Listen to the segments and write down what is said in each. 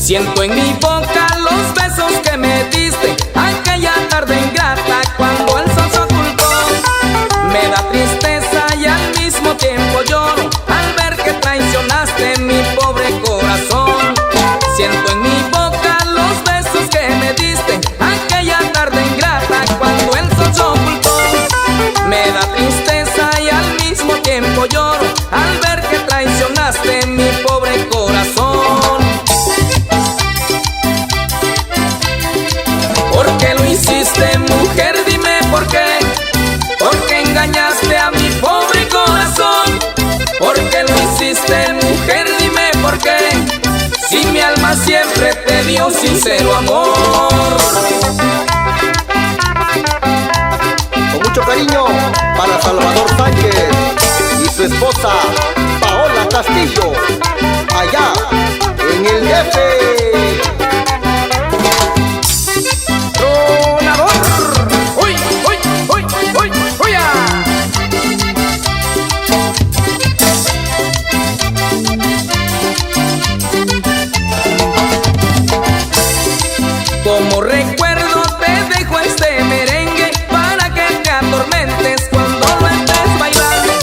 Siento en mi boca los besos que me diste aquella tarde ingrata cuando el sol se ocultó. Me da tristeza y al mismo tiempo lloro al ver que traicionaste mi pobre corazón. Siento en mi boca los besos que me diste aquella tarde ingrata cuando el sol se ocultó. Me da tristeza y al mismo tiempo lloro al ver que traicionaste mi pobre corazón. ¿Por qué lo hiciste, mujer? Dime por qué. ¿Por qué engañaste a mi pobre corazón? ¿Por qué lo hiciste, mujer? Dime por qué. Si mi alma siempre te dio sincero amor. Con mucho cariño para Salvador Sánchez y su esposa Paola Castillo, allá en el DF. Como recuerdo te dejo este merengue para que te atormentes cuando lo estés bailando.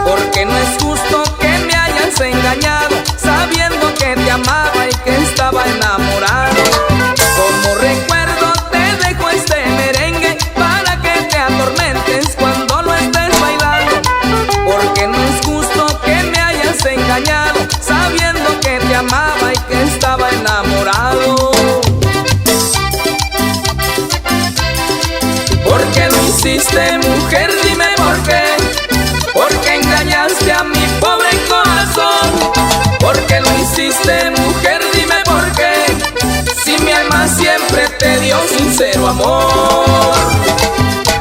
Porque no es justo que me hayas engañado sabiendo que te amaba y que estaba enamorado. Como recuerdo te dejo este merengue para que te atormentes cuando lo estés bailando. Porque no es justo que me hayas engañado sabiendo que te amaba y que estaba enamorado. ¿Por qué lo hiciste, mujer? Dime por qué. ¿Por qué engañaste a mi pobre corazón? ¿Por qué lo hiciste, mujer? Dime por qué. Si mi alma siempre te dio sincero amor.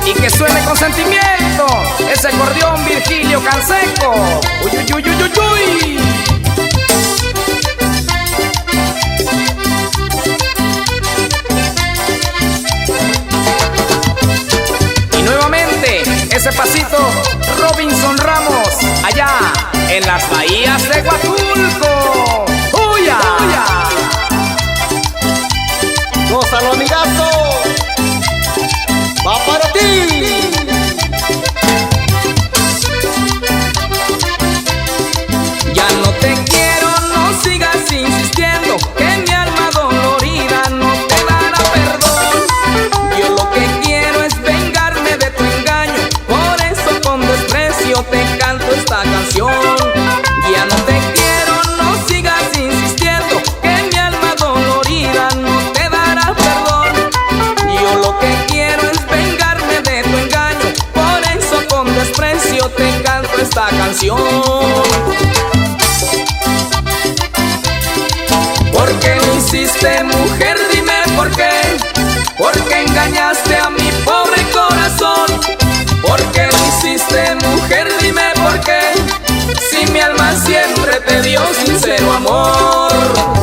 Y que suene con sentimiento ese acordeón Virgilio Canseco. Uy, uy, uy, uy, uy, uy. Ese pasito Robinson Ramos, allá en las bahías de Huatulco. ¡Uya! ¡Gózalo, amigazo! ¡Va para ti! Ya no te quiero, no sigas insistiendo, que mi alma dolorida no te dará perdón. Yo lo que quiero es vengarme de tu engaño, por eso con desprecio te canto esta canción. Ya no te quiero, no sigas insistiendo, que mi alma dolorida no te dará perdón. Yo lo que quiero es vengarme de tu engaño, por eso con desprecio te canto esta canción. ¿Por qué lo hiciste, mujer? Dime por qué. ¿Por qué engañaste a mi pobre corazón? ¿Por qué lo hiciste, mujer? Dime por qué. Si mi alma siempre te dio sincero amor.